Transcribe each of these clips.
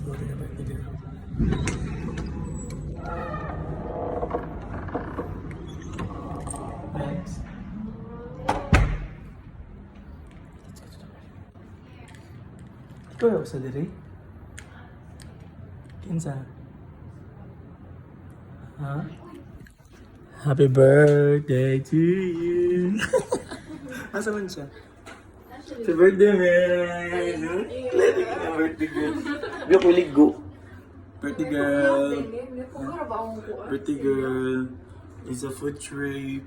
Buti na birthday girl. Next. Ikaw yung sa diri? Kinsa? Ha? Happy birthday to you! Asa man siya? Happy birthday, man! Let it go, birthday girl. Biyo ko ligo. Birthday girl. Birthday girl. It's a food trip.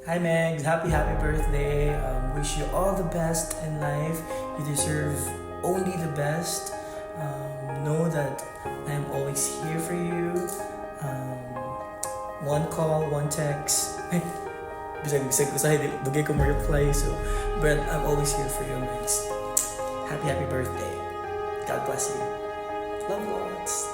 Hi Megs, happy birthday. Wish you all the best in life. You deserve only the best. Know that I am always here for you. One call, one text. Bisag ko sa dugay ko mo reply. So, but I'm always here for you, Megs. Happy birthday. God bless you. Love lots.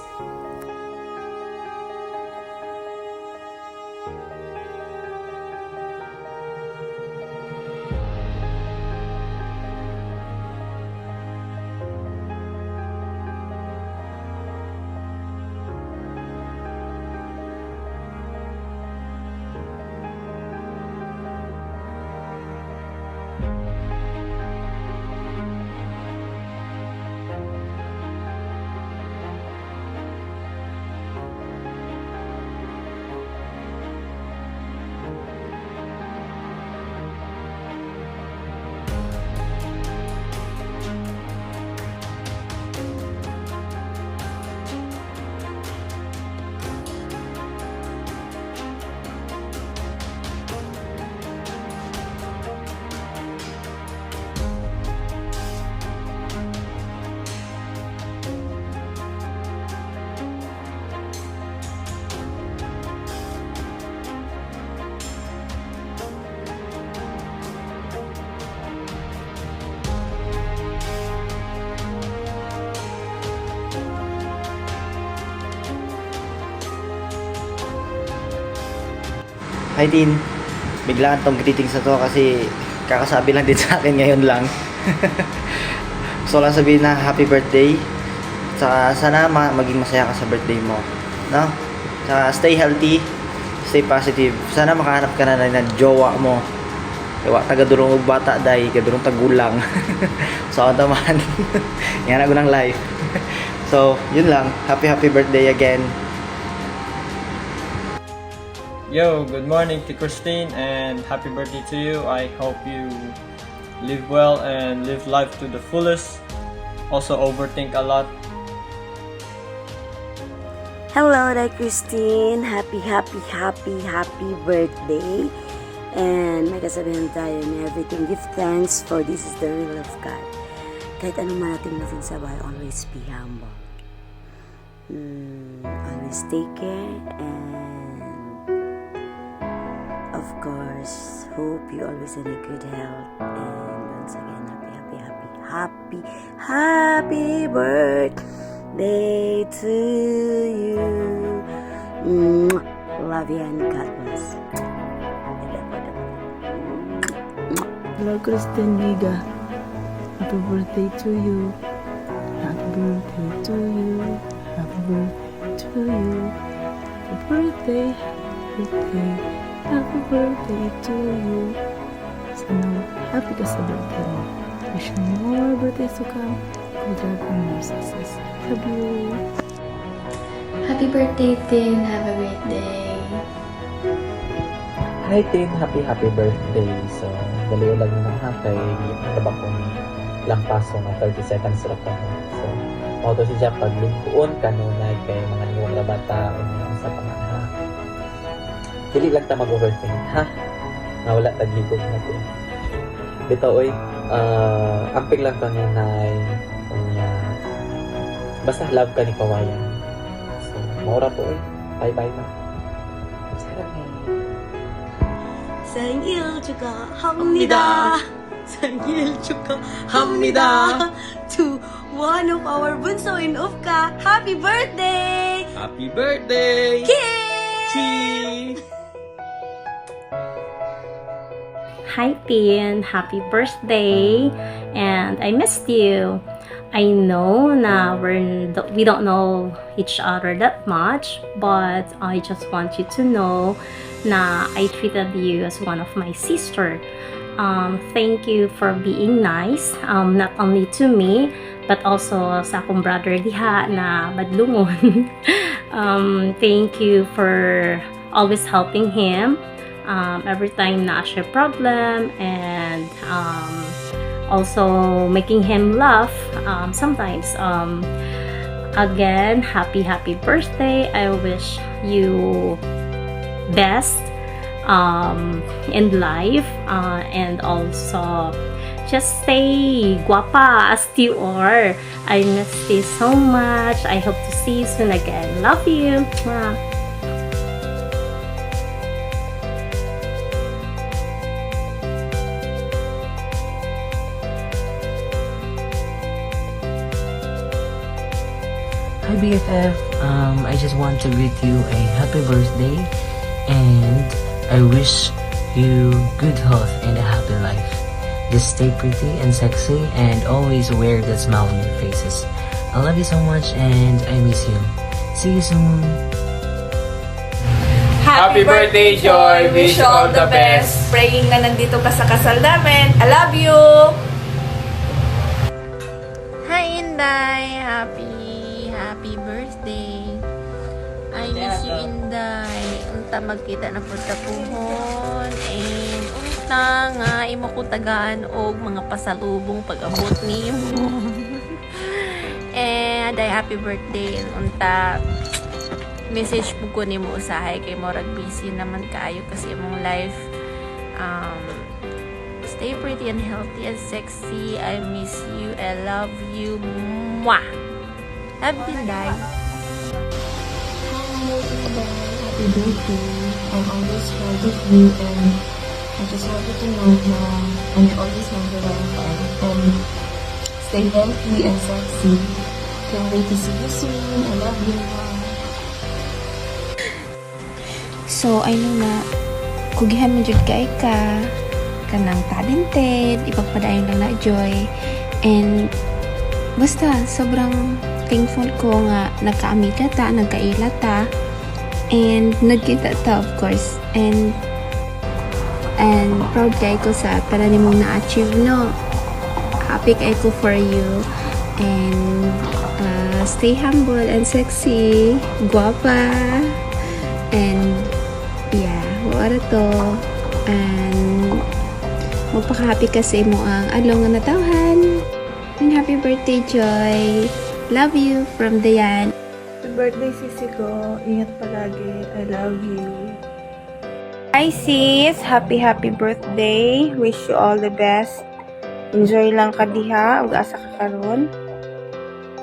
Hi Tin, biglaan tong greetings na to kasi kakasabi lang din sa akin ngayon lang. Gusto lang sabihin na happy birthday. Saka sana maging masaya ka sa birthday mo, no? Saka stay healthy, stay positive. Sana makahanap ka na ng jowa mo. Diba, taga-durong og bata day, kadurong tagulang. So ako naman, yan ako ng life. So, yun lang. Happy birthday again. Yo, good morning to Christine and happy birthday to you. I hope you live well and live life to the fullest. Also overthink a lot. Hello there, Christine. Happy birthday. And may kasabihan tayo na everything. Give thanks for this is the will of God. Kahit anong marating natin sa buhay, always be humble. Always take care and of course, hope you always in a good health. And once again, happy birthday to you. Love you and God bless. Hello, Kristen Liga. Happy birthday to you. Happy birthday to you. Happy birthday to you. Happy birthday. Happy birthday to you. Sana happy ka sa birthday mo. Wish you more birthdays to come. Good luck and more success. Love you. Happy birthday, Tin. Have a great day. Hi Tin, happy birthday. So, dali lang na ha kay nabak ko ni lang paso na 30 seconds ra ko. So, mo to siya paglingkuon kanunay kay mga niwang rabata unya sa pangana. Dili lang ta mag-overthink ha. Nawala tag higog na ko. Bitaw oy, amping lang ka ni nay unya. Basta love ka ni kawayan. So, maura po oy. Bye-bye na. 생일 축하합니다. 생일 축하합니다. To one of our bunso in Ufka, happy birthday! Happy birthday! Chi! Hi Tin, happy birthday, and I missed you. I know na we don't know each other that much, but I just want you to know na I treated you as one of my sister. Thank you for being nice, not only to me, but also sa akong brother diha na Badlungon. Thank you for always helping him every time na siya problem, and also making him laugh sometimes. Again, happy birthday. I wish you best in life, and also just stay guapa as you are. I miss you so much. I hope to see you soon again. Love you. Mwah. Hi BFF, I just want to greet you a happy birthday, and I wish you good health and a happy life. Just stay pretty and sexy and always wear that smile on your faces. I love you so much and I miss you. See you soon. Happy birthday, Joy! Wish you all the best! Praying na nandito ka sa kasal namin. I love you! Hi, Inday. Happy birthday. I miss you, Inday. Unta magkita na po tapuhon. And unta nga imo ko tagaan og mga pasalubong pag-abot nimo. And ay happy birthday. Unta message po ko nimo usahay kay murag busy naman kaayo kasi imong life. Stay pretty and healthy and sexy. I miss you. I love you. Mwah! Love you, Day. Happy birthday. I'm always proud of you, and I just want you to know na I'm always number one. And stay healthy and sexy. Can't wait to see you soon. I love you. So, I know na kugihan mo jud kay ka kanang talented, ipagpadayon lang na joy. And basta sobrang thankful ko nga nagkaamika ta, nagkaila ta, and nagkita ta of course. And proud kay ko sa para nimong na-achieve, no. Happy kay ko for you. And stay humble and sexy, guwapa, and yeah, wala to. And magpaka-happy kasi mo ang along nga natawhan. And happy birthday, Joy. Love you from Dayan. Happy birthday, sisi ko. Ingat palagi. I love you. Hi sis, happy birthday. Wish you all the best. Enjoy lang ka diha, ug asa ka karon.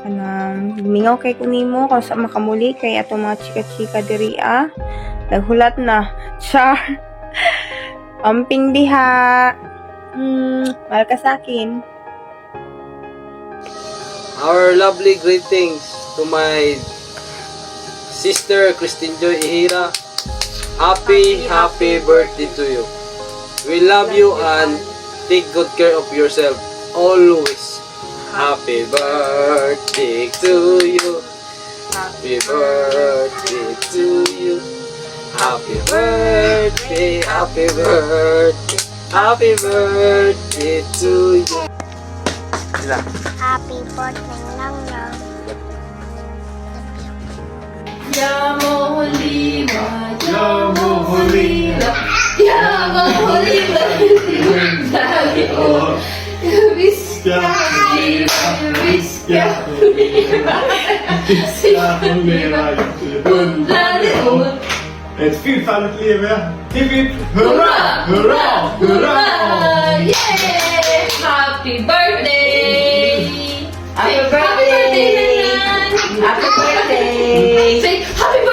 Kanang mingaw kay kunimo kung sa makamuli kay atong mga chika-chika diri naghulat na. Char. Amping diha. Mahal ka sa akin. Our lovely greetings to my sister Christine Joy Ihira. Happy birthday to you. We love you and take good care of yourself always. Happy birthday to you. Happy birthday to you. Happy birthday, happy birthday. Happy birthday to you. Sila. Happy birthday, Nang Nang. Ett fyrfaldigt leve! Hipp hipp! Hurra! Hurra! Hurra! Yay! Happy birthday! Happy birthday! Happy birthday! Say happy birthday!